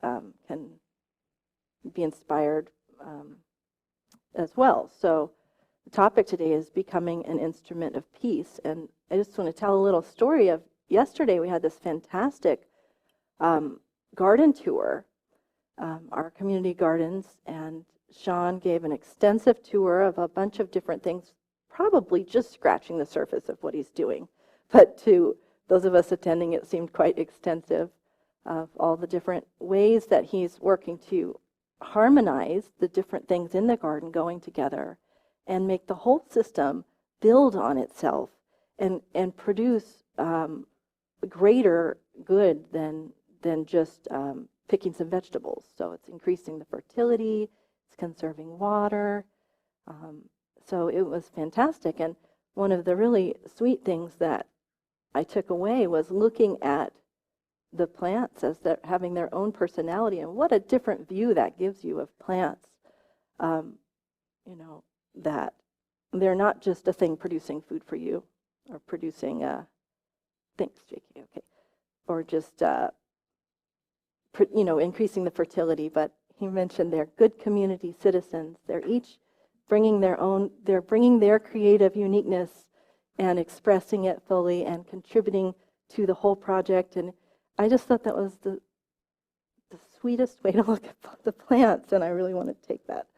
can be inspired as well. So the topic today is becoming an instrument of peace. And I just want to tell a little story of yesterday. We had this fantastic garden tour, our community gardens, and Sean gave an extensive tour of a bunch of different things, probably just scratching the surface of what he's doing. But to those of us attending, it seemed quite extensive of all the different ways that he's working to harmonize the different things in the garden going together and make the whole system build on itself and produce greater good than just picking some vegetables. So it's increasing the fertility, it's conserving water. So it was fantastic. And one of the really sweet things that I took away was looking at the plants as they're having their own personality, and what a different view that gives you of plants. That they're not just a thing producing food for you or producing thanks, Jakey, okay, or just increasing the fertility. But he mentioned they're good community citizens. They're each bringing their creative uniqueness and expressing it fully and contributing to the whole project. And I just thought that was the sweetest way to look at the plants, and I really want to take that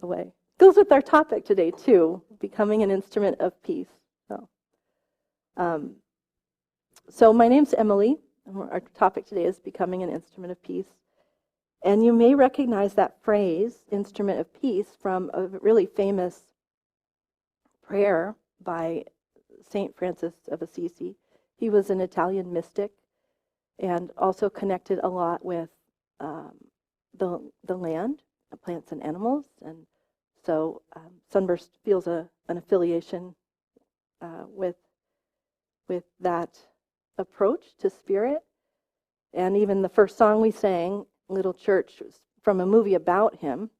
away. Goes with our topic today too, becoming an instrument of peace. So my name's Emily, and our topic today is becoming an instrument of peace. And you may recognize that phrase, instrument of peace, from a really famous prayer by Saint Francis of Assisi. He was an Italian mystic and also connected a lot with the land, plants and animals. And so Sunburst feels an affiliation with that approach to spirit. And even the first song we sang, Little Church, was from a movie about him.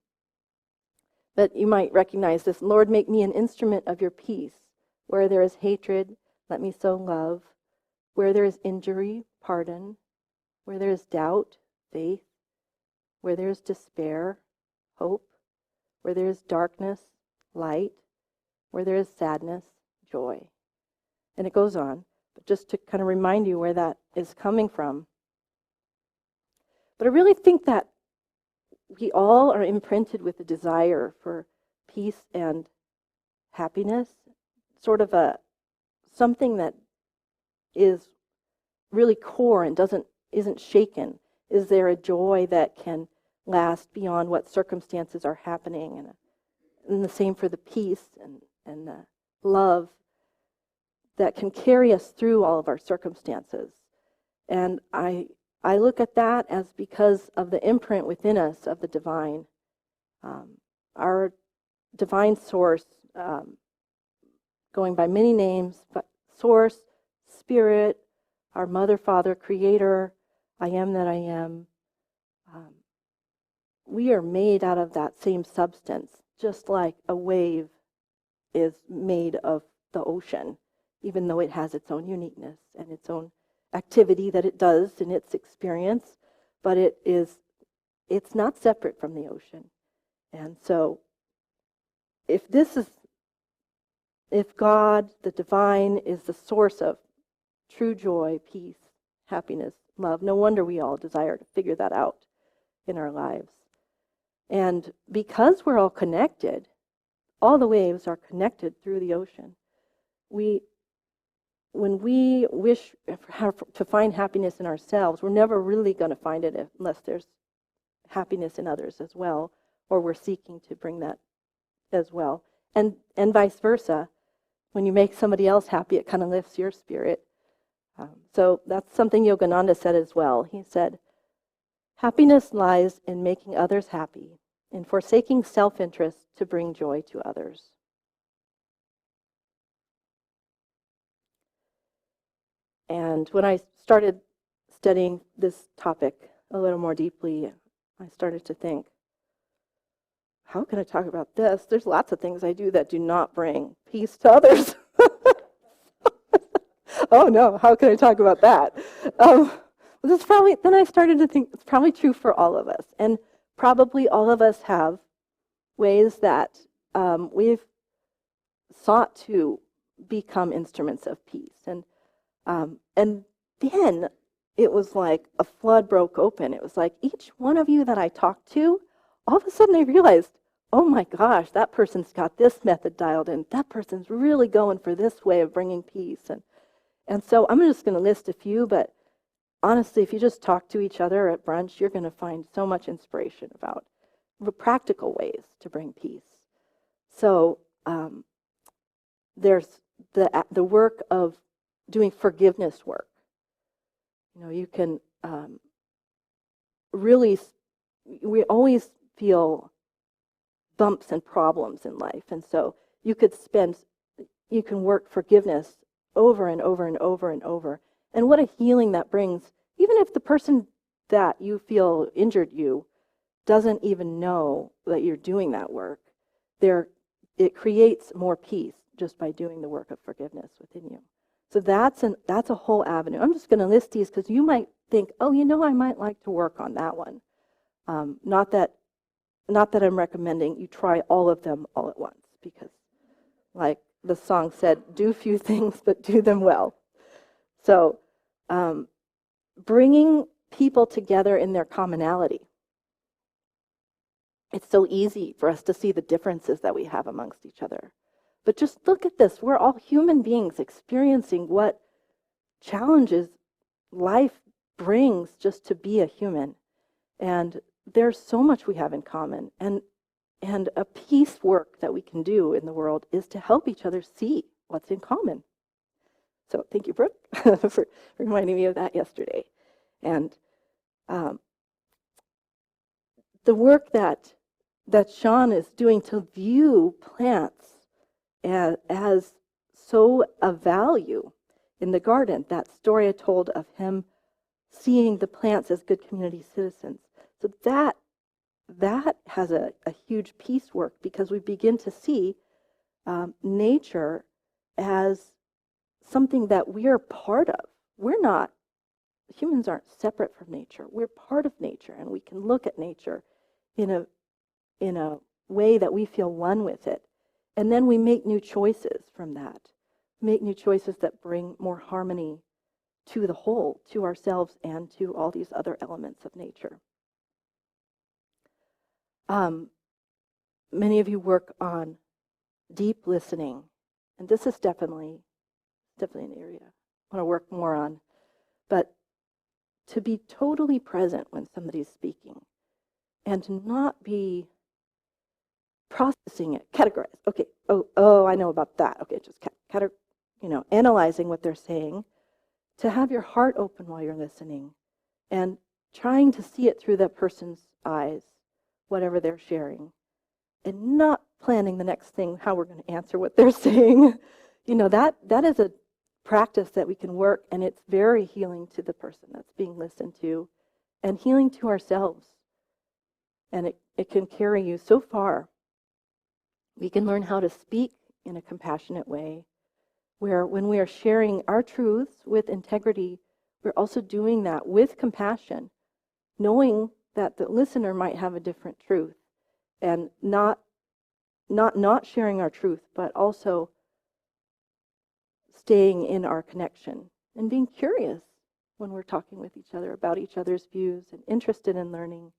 But you might recognize this: Lord, make me an instrument of your peace. Where there is hatred, let me sow love. Where there is injury, pardon. Where there is doubt, faith. Where there is despair, hope. Where there is darkness, light. Where there is sadness, joy. And it goes on, but just to kind of remind you where that is coming from. But I really think that we all are imprinted with a desire for peace and happiness, sort of something that is really core and isn't shaken. Is there a joy that can last beyond what circumstances are happening? And the same for the peace and the love that can carry us through all of our circumstances. And I look at that as because of the imprint within us of the divine. Our divine source, going by many names, but source, spirit, our mother, father, creator, I am that I am. We are made out of that same substance, just like a wave is made of the ocean, even though it has its own uniqueness and its own activity that it does in its experience, but it's not separate from the ocean. And so if God, the divine, is the source of true joy, peace, happiness, love, no wonder we all desire to figure that out in our lives. And because we're all connected, all the waves are connected through the ocean. When we wish to find happiness in ourselves, we're never really going to find it unless there's happiness in others as well, or we're seeking to bring that as well. And vice versa. When you make somebody else happy, it kind of lifts your spirit. So that's something Yogananda said as well. He said, happiness lies in making others happy, in forsaking self-interest to bring joy to others. And when I started studying this topic a little more deeply, I started to think, how can I talk about this? There's lots of things I do that do not bring peace to others. Oh no, how can I talk about that? then I started to think it's probably true for all of us. And probably all of us have ways that we've sought to become instruments of peace. And then it was like a flood broke open. It was like each one of you that I talked to, all of a sudden I realized, oh my gosh, that person's got this method dialed in. That person's really going for this way of bringing peace. And so I'm just going to list a few, but honestly, if you just talk to each other at brunch, you're going to find so much inspiration about practical ways to bring peace. So there's the work of doing forgiveness work. You can really, we always feel bumps and problems in life. And so you can work forgiveness over and over and over and over. And what a healing that brings, even if the person that you feel injured you doesn't even know that you're doing that work. It creates more peace just by doing the work of forgiveness within you. So that's a whole avenue. I'm just going to list these because you might think, oh, I might like to work on that one. Not that I'm recommending you try all of them all at once, because like the song said, do few things, but do them well. So bringing people together in their commonality. It's so easy for us to see the differences that we have amongst each other. But just look at this. We're all human beings experiencing what challenges life brings just to be a human. And there's so much we have in common. And a peace work that we can do in the world is to help each other see what's in common. So thank you, Brooke, for reminding me of that yesterday. And the work that Sean is doing to view plants as so of value in the garden, that story I told of him seeing the plants as good community citizens. So that has a huge peace work, because we begin to see nature as something that we are part of. Humans aren't separate from nature. We're part of nature, and we can look at nature in a way that we feel one with it. And then we make new choices from that. Make new choices that bring more harmony to the whole, to ourselves, and to all these other elements of nature. Many of you work on deep listening, and this is definitely an area I want to work more on. But to be totally present when somebody's speaking, and to not be processing it, categorize. Okay, oh, I know about that. Okay, just analyzing what they're saying, to have your heart open while you're listening, and trying to see it through that person's eyes, whatever they're sharing, and not planning the next thing, how we're going to answer what they're saying. That is a practice that we can work, and it's very healing to the person that's being listened to, and healing to ourselves. And it can carry you so far. We can learn how to speak in a compassionate way, where when we are sharing our truths with integrity, we're also doing that with compassion, knowing that the listener might have a different truth, and not sharing our truth, but also staying in our connection and being curious when we're talking with each other about each other's views and interested in learning.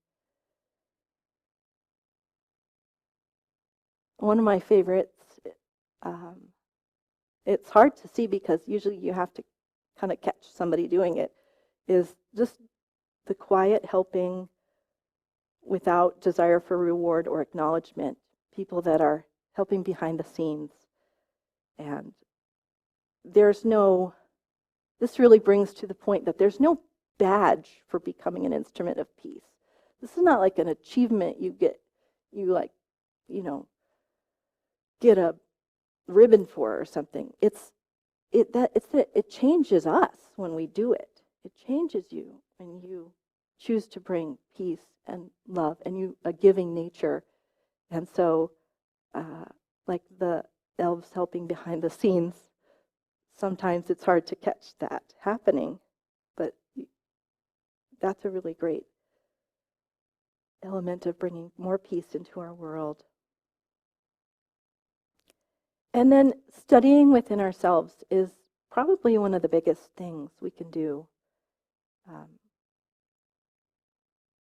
One of my favorites, it's hard to see because usually you have to kind of catch somebody doing it, is just the quiet helping without desire for reward or acknowledgement, people that are helping behind the scenes. And this really brings to the point that there's no badge for becoming an instrument of peace. This is not like an achievement you get a ribbon for or something. It changes us when we do it. It changes you when you choose to bring peace and love, and you a giving nature. And so, like the elves helping behind the scenes, sometimes it's hard to catch that happening, but that's a really great element of bringing more peace into our world. And then studying within ourselves is probably one of the biggest things we can do.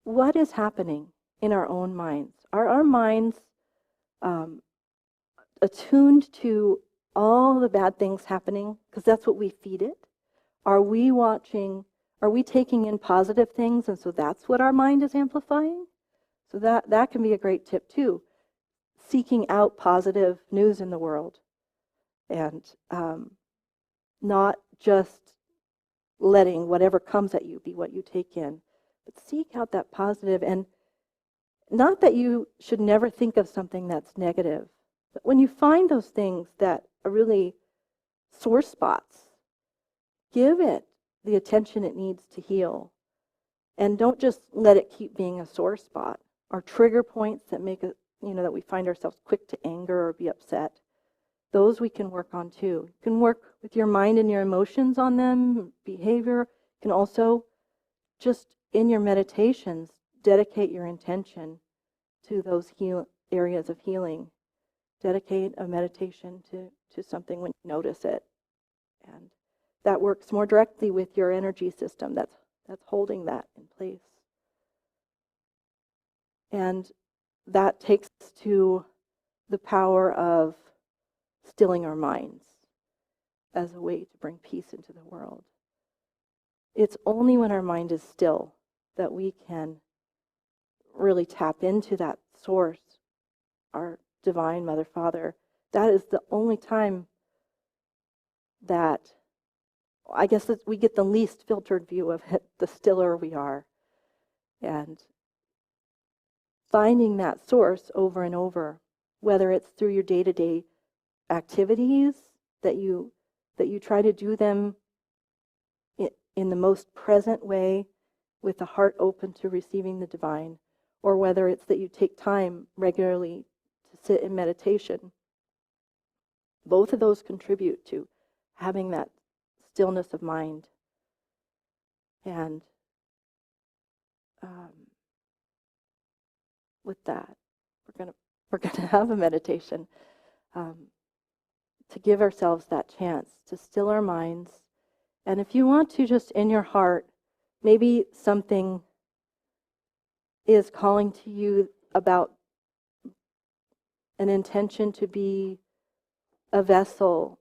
What is happening in our own minds? Are our minds attuned to all the bad things happening? Because that's what we feed it. Are we taking in positive things, and so that's what our mind is amplifying? So that can be a great tip too. Seeking out positive news in the world, and not just letting whatever comes at you be what you take in, but seek out that positive. And not that you should never think of something that's negative, but when you find those things that are really sore spots, give it the attention it needs to heal. And don't just let it keep being a sore spot or trigger points that make it, that we find ourselves quick to anger or be upset. Those we can work on too. You can work with your mind and your emotions on them, behavior. You can also just in your meditations dedicate your intention to those areas of healing. Dedicate a meditation to something when you notice it. And that works more directly with your energy system that's holding that in place. And that takes us to the power of stilling our minds as a way to bring peace into the world. It's only when our mind is still that we can really tap into that source, our divine Mother, Father. That is the only time that, I guess, that we get the least filtered view of it, the stiller we are. And finding that source over and over, whether it's through your day-to-day activities, that you try to do them in the most present way, with the heart open to receiving the divine, or whether it's that you take time regularly to sit in meditation. Both of those contribute to having that stillness of mind. And with that, we're gonna have a meditation to give ourselves that chance to still our minds. And if you want to, just in your heart, maybe something is calling to you about an intention to be a vessel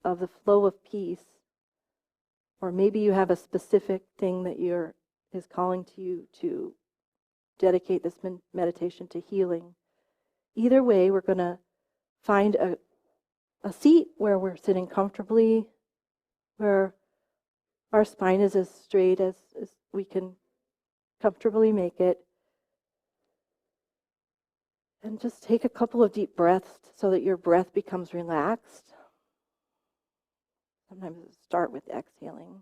of the flow of peace, or maybe you have a specific thing that is calling to you to dedicate this meditation to healing. Either way, we're going to find a seat where we're sitting comfortably, where our spine is as straight as we can comfortably make it. And just take a couple of deep breaths so that your breath becomes relaxed. Sometimes start with exhaling.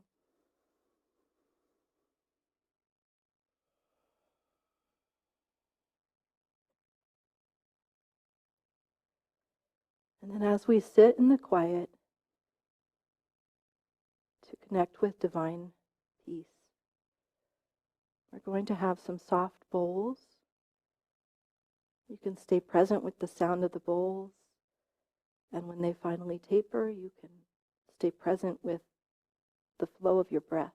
And then as we sit in the quiet to connect with divine peace, we're going to have some soft bowls. You can stay present with the sound of the bowls, and when they finally taper, you can stay present with the flow of your breath.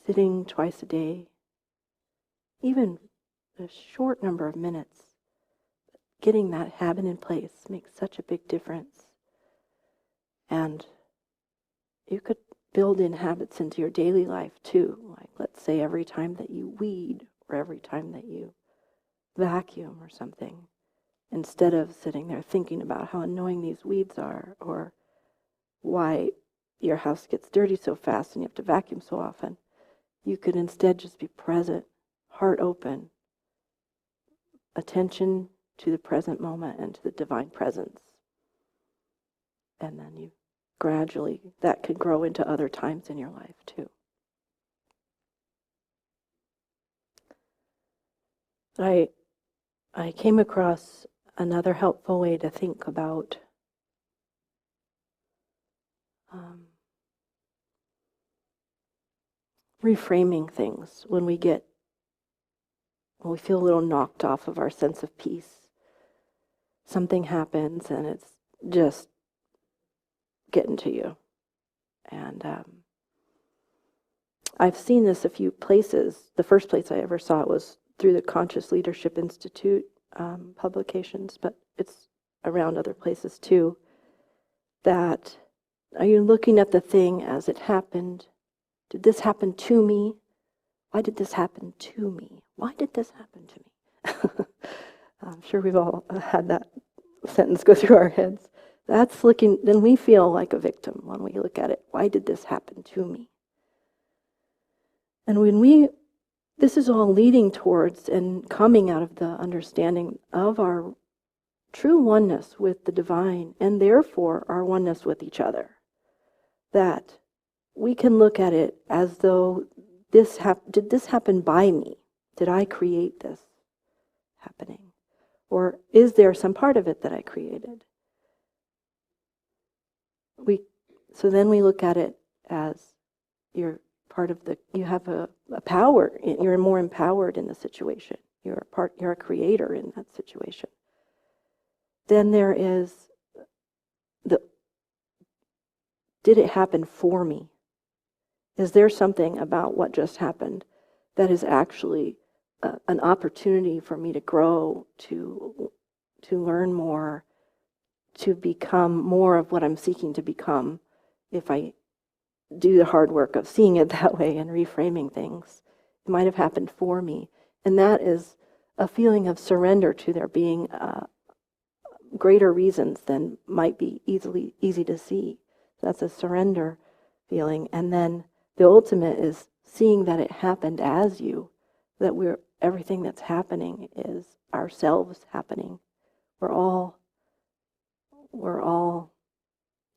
sitting twice a day, even a short number of minutes, getting that habit in place makes such a big difference. And you could build in habits into your daily life too. Like, let's say every time that you weed or every time that you vacuum or something, instead of sitting there thinking about how annoying these weeds are or why your house gets dirty so fast and you have to vacuum so often, you could instead just be present, heart open, attention to the present moment and to the divine presence. And then you gradually, that could grow into other times in your life too. I came across another helpful way to think about reframing things when we feel a little knocked off of our sense of peace. Something happens and it's just getting to you. And I've seen this a few places. The first place I ever saw it was through the Conscious Leadership Institute publications, but it's around other places too. That, are you looking at the thing as it happened? Did this happen to me? Why did this happen to me? Why did this happen to me? I'm sure we've all had that sentence go through our heads. That's looking, then we feel like a victim when we look at it. Why did this happen to me? And this is all leading towards and coming out of the understanding of our true oneness with the divine, and therefore our oneness with each other. That we can look at it as though did this happen by me? Did I create this happening? Or is there some part of it that I created? So then we look at it as you're part of you have a power, you're more empowered in the situation. You're a creator in that situation. Then there is did it happen for me? Is there something about what just happened that is actually an opportunity for me to grow, to learn more, to become more of what I'm seeking to become if I do the hard work of seeing it that way and reframing things? It might have happened for me. And that is a feeling of surrender to there being greater reasons than might be easy to see. That's a surrender feeling. And then the ultimate is seeing that it happened as you, that everything that's happening is ourselves happening. We're all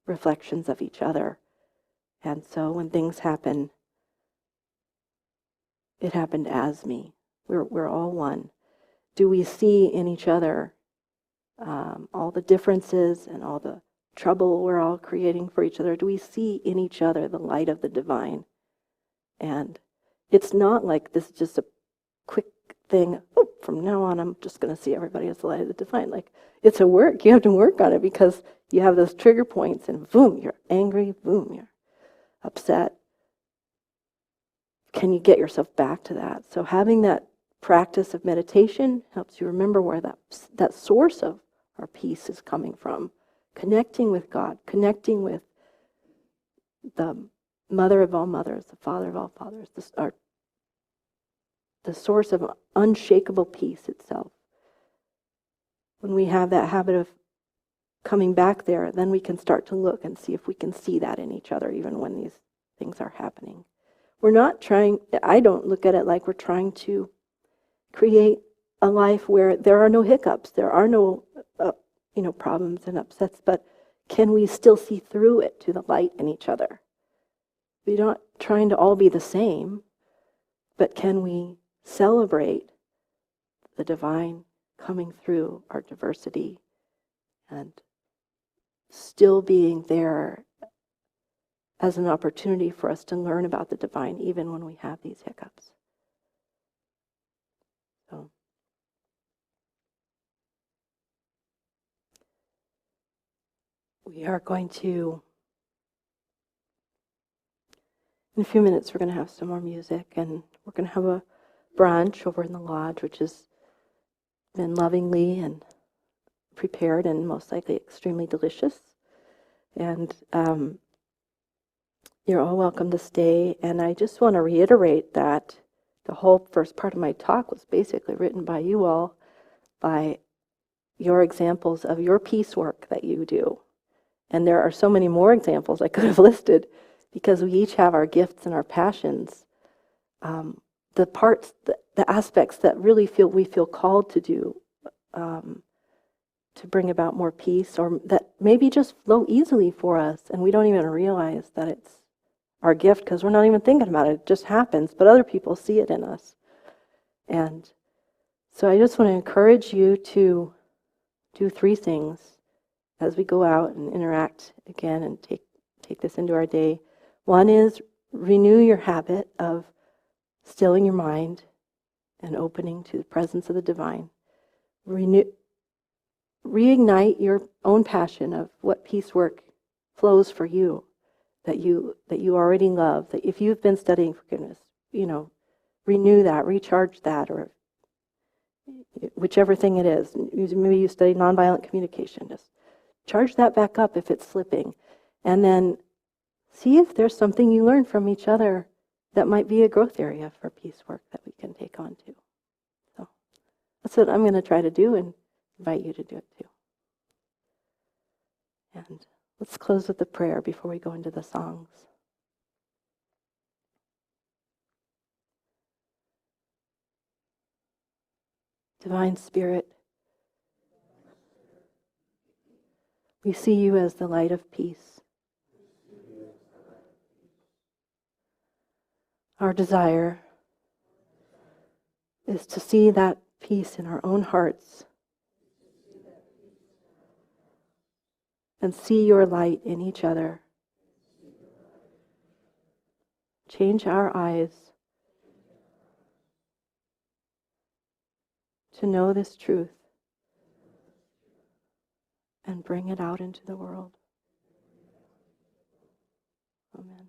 reflections of each other. And so when things happen, it happened as me. We're all one. Do we see in each other all the differences and all the trouble we're all creating for each other? Do we see in each other the light of the divine? And it's not like this is just a quick thing, oh, from now on I'm just going to see everybody as the light of the divine. Like, it's a work. You have to work on it because you have those trigger points and boom, you're angry, boom, you're upset. Can you get yourself back to that? So having that practice of meditation helps you remember where that source of our peace is coming from. Connecting with God, connecting with the mother of all mothers, the father of all fathers, the source of unshakable peace itself. When we have that habit of coming back there, then we can start to look and see if we can see that in each other, even when these things are happening. I don't look at it like we're trying to create a life where there are no hiccups, there are no problems and upsets, but can we still see through it to the light in each other? We're not trying to all be the same, but can we celebrate the divine coming through our diversity and still being there as an opportunity for us to learn about the divine even when we have these hiccups. So we are going to In a few minutes, we're going to have some more music, and we're going to have a brunch over in the lodge, which has been lovingly and prepared and most likely extremely delicious. And you're all welcome to stay. And I just want to reiterate that the whole first part of my talk was basically written by you all, by your examples of your peace work that you do. And there are so many more examples I could have listed, because we each have our gifts and our passions. The parts, the aspects that really we feel called to do, to bring about more peace, or that maybe just flow easily for us, and we don't even realize that it's our gift because we're not even thinking about it. It just happens, but other people see it in us. And so I just want to encourage you to do 3 things as we go out and interact again and take this into our day. One is renew your habit of stilling your mind and opening to the presence of the divine. Reignite your own passion of what peace work flows for you, that you already love. That if you've been studying forgiveness, renew that, recharge that, or whichever thing it is. Maybe you study nonviolent communication. Just charge that back up if it's slipping, and then see if there's something you learn from each other that might be a growth area for peace work that we can take on too. So that's what I'm going to try to do, and invite you to do it too. And let's close with a prayer before we go into the songs. Divine Spirit, we see you as the light of peace. Our desire is to see that peace in our own hearts and see your light in each other. Change our eyes to know this truth and bring it out into the world. Amen.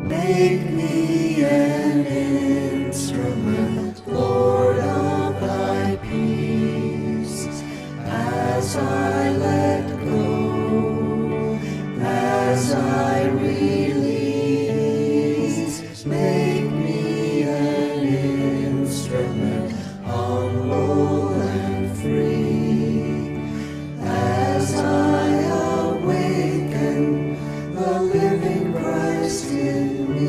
Make me an instrument, Lord, of thy peace, as I let go, as I release. Make me an instrument, humble and free, as I awaken the living Christ in me.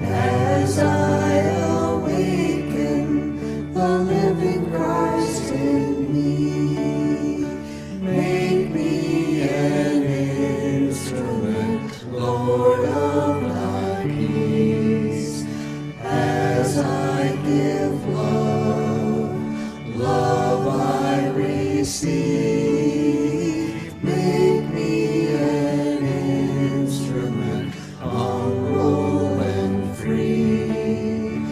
As I awaken the living Christ in me, make me an instrument, Lord of thy peace, as I give love I receive. Make me an instrument, humble and free,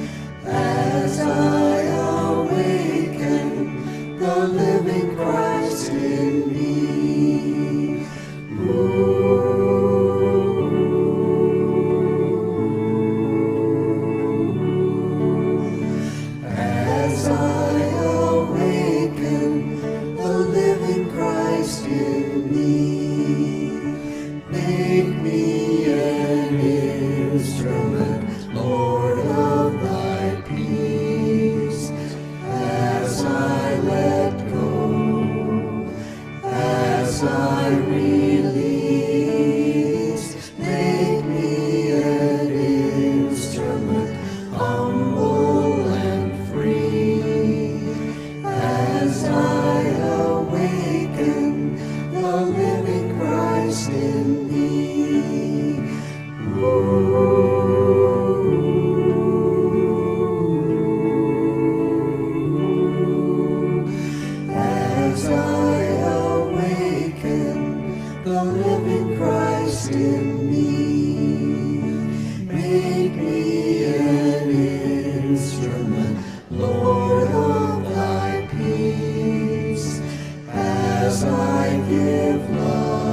as I awaken the living Christ in me. As I awaken the living Christ in me, make me an instrument, Lord of thy peace, as I let go, as I release. Make me an instrument, humble and free, as I awaken the living Christ in me. the living Christ in me. Make me an instrument, Lord of thy peace, as I give love